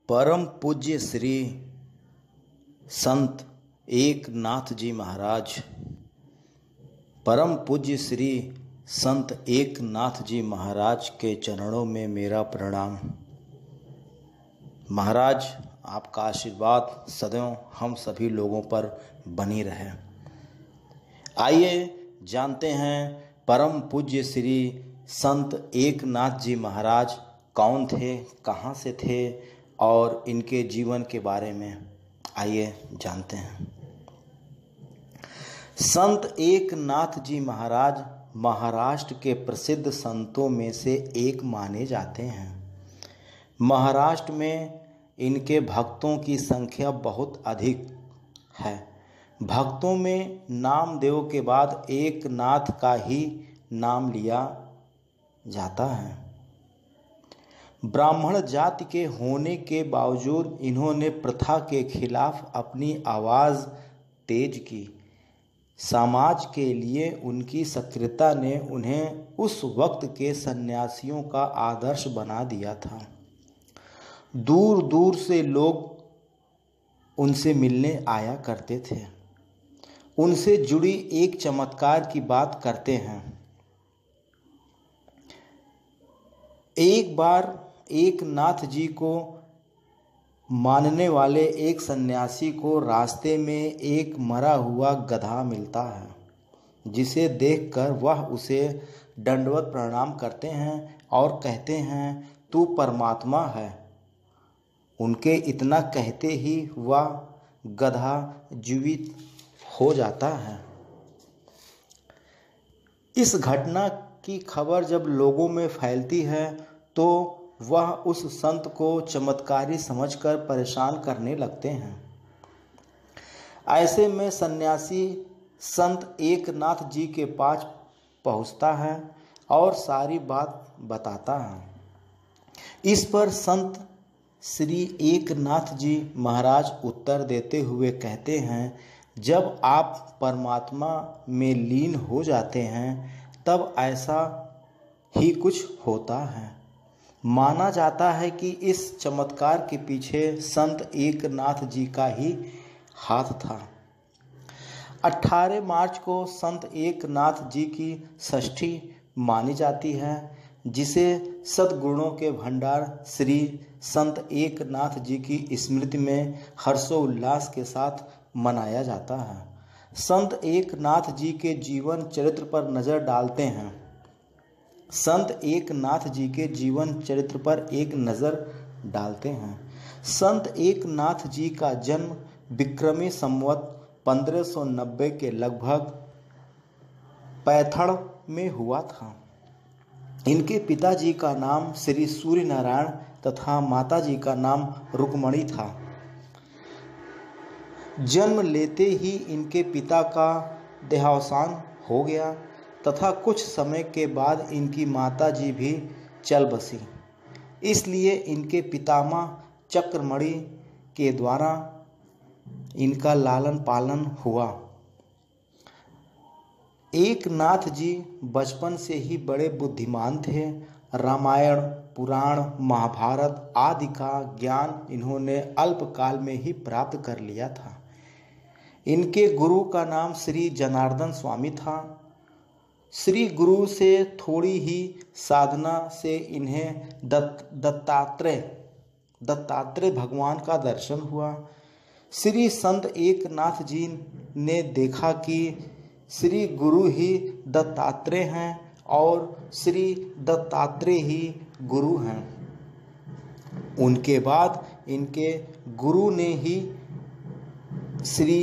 परम पूज्य श्री संत एकनाथ जी महाराज, परम पूज्य श्री संत एकनाथ जी महाराज के चरणों में मेरा प्रणाम। महाराज, आपका आशीर्वाद सदैव हम सभी लोगों पर बनी रहे। आइए जानते हैं परम पूज्य श्री संत एकनाथ जी महाराज कौन थे, कहाँ से थे और इनके जीवन के बारे में आइए जानते हैं। संत एकनाथ जी महाराज महाराष्ट्र के प्रसिद्ध संतों में से एक माने जाते हैं। महाराष्ट्र में इनके भक्तों की संख्या बहुत अधिक है। भक्तों में नामदेव के बाद एकनाथ का ही नाम लिया जाता है। ब्राह्मण जाति के होने के बावजूद इन्होंने प्रथा के खिलाफ अपनी आवाज़ तेज की। समाज के लिए उनकी सक्रियता ने उन्हें उस वक्त के सन्यासियों का आदर्श बना दिया था। दूर दूर से लोग उनसे मिलने आया करते थे। उनसे जुड़ी एक चमत्कार की बात करते हैं। एक बार एकनाथ जी को मानने वाले एक सन्यासी को रास्ते में एक मरा हुआ गधा मिलता है, जिसे देखकर वह उसे दंडवत प्रणाम करते हैं और कहते हैं, तू परमात्मा है। उनके इतना कहते ही वह गधा जीवित हो जाता है। इस घटना की खबर जब लोगों में फैलती है तो वह उस संत को चमत्कारी समझकर परेशान करने लगते हैं। ऐसे में सन्यासी संत एकनाथ जी के पास पहुंचता है और सारी बात बताता है। इस पर संत श्री एकनाथ जी महाराज उत्तर देते हुए कहते हैं, जब आप परमात्मा में लीन हो जाते हैं तब ऐसा ही कुछ होता है। माना जाता है कि इस चमत्कार के पीछे संत एकनाथ जी का ही हाथ था। 18 मार्च को संत एकनाथ जी की षष्ठी मानी जाती है, जिसे सद्गुणों के भंडार श्री संत एकनाथ जी की स्मृति में हर्षोल्लास के साथ मनाया जाता है। संत एकनाथ जी के जीवन चरित्र पर नज़र डालते हैं। संत एकनाथ जी के जीवन चरित्र पर एक नज़र डालते हैं। संत एकनाथ जी का जन्म विक्रमी संवत 1590 के लगभग पैथड़ में हुआ था। इनके पिताजी का नाम श्री सूर्य नारायण तथा माताजी का नाम रुक्मणी था। जन्म लेते ही इनके पिता का देहावसान हो गया तथा कुछ समय के बाद इनकी माताजी भी चल बसी। इसलिए इनके पितामह चक्रमणि के द्वारा इनका लालन पालन हुआ। एकनाथ जी बचपन से ही बड़े बुद्धिमान थे। रामायण, पुराण, महाभारत आदि का ज्ञान इन्होंने अल्पकाल में ही प्राप्त कर लिया था। इनके गुरु का नाम श्री जनार्दन स्वामी था। श्री गुरु से थोड़ी ही साधना से इन्हें दत्तात्रेय भगवान का दर्शन हुआ। श्री संत एकनाथ जी ने देखा कि श्री गुरु ही दत्तात्रेय हैं और श्री दत्तात्रेय ही गुरु हैं। उनके बाद इनके गुरु ने ही श्री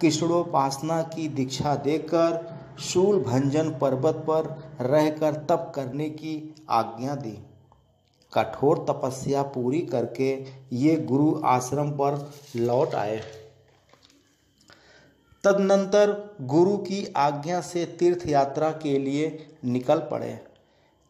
कृष्णोपासना की दीक्षा देकर शूलभंजन पर्वत पर रहकर तप करने की आज्ञा दी। कठोर तपस्या पूरी करके ये गुरु आश्रम पर लौट आए। तदनंतर गुरु की आज्ञा से तीर्थ यात्रा के लिए निकल पड़े।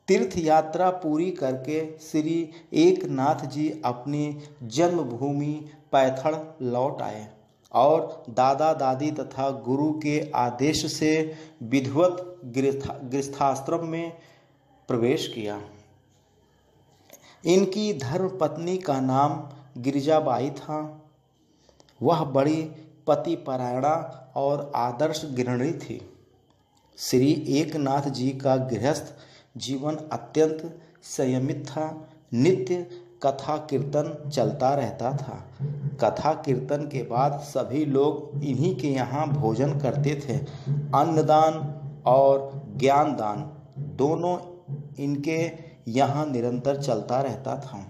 तीर्थ यात्रा पूरी करके श्री एकनाथ जी अपनी जन्मभूमि पैथड़ लौट आए और दादा दादी तथा गुरु के आदेश से विधिवत गृहस्थाश्रम में प्रवेश किया। इनकी धर्मपत्नी का नाम गिरिजाबाई था। वह बड़ी पतिपरायणा और आदर्श गृहिणी थी। श्री एकनाथ जी का गृहस्थ जीवन अत्यंत संयमित था। नित्य कथा कीर्तन चलता रहता था। कथा कीर्तन के बाद सभी लोग इन्हीं के यहाँ भोजन करते थे। अन्नदान और ज्ञानदान दोनों इनके यहाँ निरंतर चलता रहता था।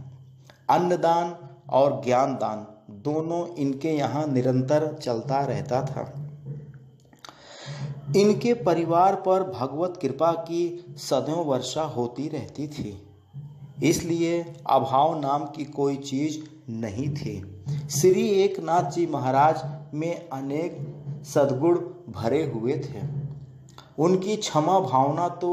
अन्नदान और ज्ञानदान दोनों इनके यहाँ निरंतर चलता रहता था। इनके परिवार पर भगवत कृपा की सदैव वर्षा होती रहती थी, इसलिए अभाव नाम की कोई चीज नहीं थी। श्री एकनाथ जी महाराज में अनेक सद्गुण भरे हुए थे। उनकी क्षमा भावना तो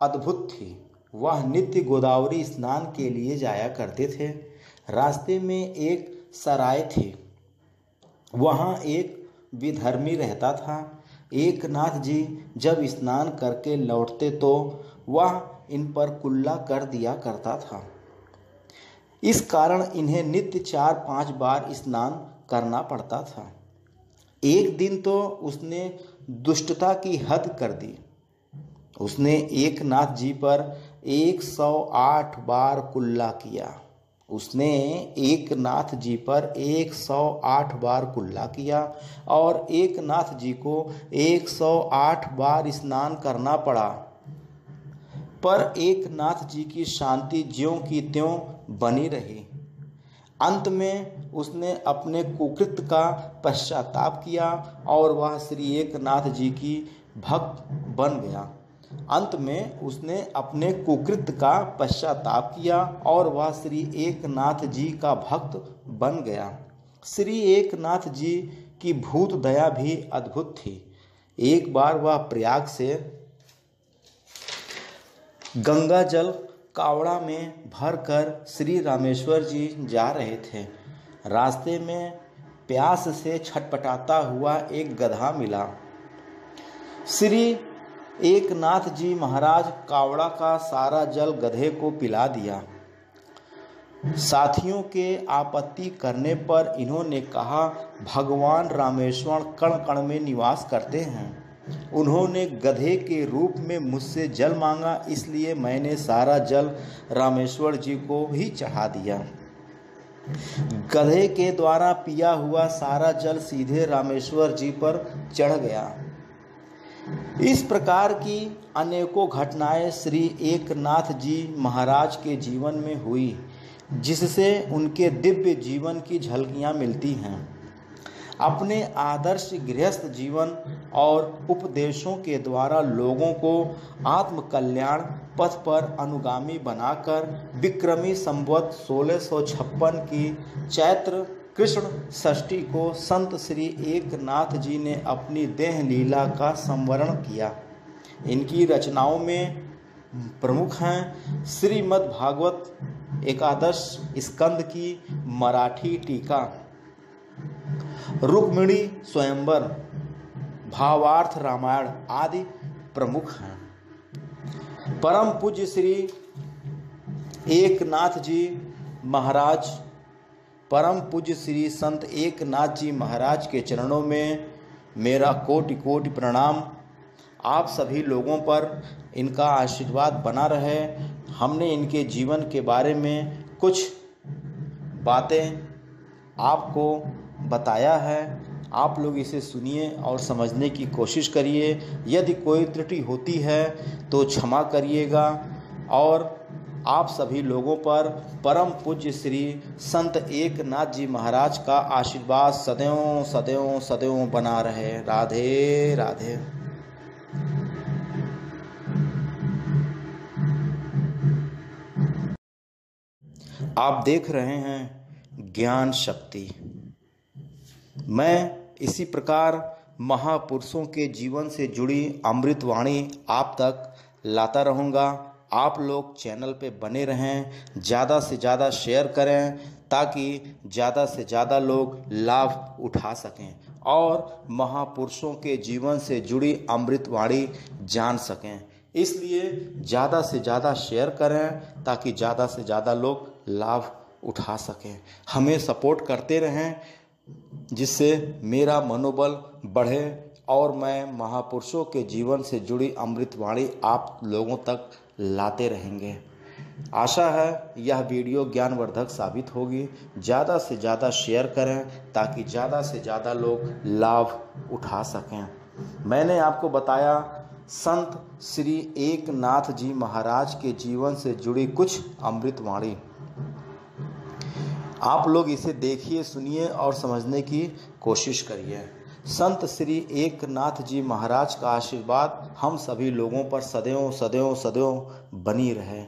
अद्भुत थी। वह नित्य गोदावरी स्नान के लिए जाया करते थे। रास्ते में एक सराय थी, वहाँ एक विधर्मी रहता था। एकनाथ जी जब स्नान करके लौटते तो वह इन पर कुल्ला कर दिया करता था। इस कारण इन्हें नित्य 4-5 बार स्नान करना पड़ता था। एक दिन तो उसने दुष्टता की हद कर दी। उसने एकनाथ जी पर 108 बार कुल्ला किया। उसने एकनाथ जी पर 108 बार कुल्ला किया और एकनाथ जी को 108 बार स्नान करना पड़ा। पर एकनाथ जी की शांति ज्यों की त्यों बनी रही। अंत में उसने अपने कुकृत्य का पश्चाताप किया और वह श्री एकनाथ जी की भक्त बन गया। अंत में उसने अपने कुकृत्य का पश्चाताप किया और वह श्री एकनाथ जी का भक्त बन गया। श्री एकनाथ जी की भूत दया भी अद्भुत थी। एक बार वह प्रयाग से गंगा जल कावड़ा में भरकर श्री रामेश्वर जी जा रहे थे। रास्ते में प्यास से छटपटाता हुआ एक गधा मिला। श्री एकनाथ जी महाराज कावड़ा का सारा जल गधे को पिला दिया। साथियों के आपत्ति करने पर इन्होंने कहा, भगवान रामेश्वर कण कण में निवास करते हैं। उन्होंने गधे के रूप में मुझसे जल मांगा, इसलिए मैंने सारा जल रामेश्वर जी को ही चढ़ा दिया। गधे के द्वारा पिया हुआ सारा जल सीधे रामेश्वर जी पर चढ़ गया। इस प्रकार की अनेकों घटनाएं श्री एकनाथ जी महाराज के जीवन में हुई, जिससे उनके दिव्य जीवन की झलकियां मिलती हैं। अपने आदर्श गृहस्थ जीवन और उपदेशों के द्वारा लोगों को आत्म कल्याण पथ पर अनुगामी बनाकर विक्रमी संवत 1656 की चैत्र कृष्ण षष्ठी को संत श्री एकनाथ जी ने अपनी देह लीला का संवरण किया। इनकी रचनाओं में प्रमुख हैं श्रीमद् भागवत एकादश स्कंद की मराठी टीका, रुक्मिणी स्वयंवर, भावार्थ रामायण आदि प्रमुख हैं। परम पूज्य श्री एकनाथ जी महाराज, परम पूज्य श्री संत एकनाथ जी महाराज के चरणों में मेरा कोटि कोटि प्रणाम। आप सभी लोगों पर इनका आशीर्वाद बना रहे। हमने इनके जीवन के बारे में कुछ बातें आपको बताया है। आप लोग इसे सुनिए और समझने की कोशिश करिए। यदि कोई त्रुटि होती है तो क्षमा करिएगा और आप सभी लोगों पर परम पूज्य श्री संत एकनाथ जी महाराज का आशीर्वाद सदैव सदैव सदैव बना रहे। राधे राधे। आप देख रहे हैं ज्ञान शक्ति। मैं इसी प्रकार महापुरुषों के जीवन से जुड़ी अमृतवाणी आप तक लाता रहूँगा। आप लोग चैनल पे बने रहें, ज़्यादा से ज़्यादा शेयर करें ताकि ज़्यादा से ज़्यादा लोग लाभ उठा सकें और महापुरुषों के जीवन से जुड़ी अमृतवाणी जान सकें। इसलिए ज़्यादा से ज़्यादा शेयर करें ताकि ज़्यादा से ज़्यादा लोग लाभ उठा सकें। हमें सपोर्ट करते रहें जिससे मेरा मनोबल बढ़े और मैं महापुरुषों के जीवन से जुड़ी अमृतवाणी आप लोगों तक लाते रहेंगे। आशा है यह वीडियो ज्ञानवर्धक साबित होगी। ज़्यादा से ज़्यादा शेयर करें ताकि ज़्यादा से ज़्यादा लोग लाभ उठा सकें। मैंने आपको बताया संत श्री एकनाथ जी महाराज के जीवन से जुड़ी कुछ अमृतवाणी। आप लोग इसे देखिए, सुनिए और समझने की कोशिश करिए। संत श्री एकनाथ जी महाराज का आशीर्वाद हम सभी लोगों पर सदैव सदैव सदैव बनी रहे।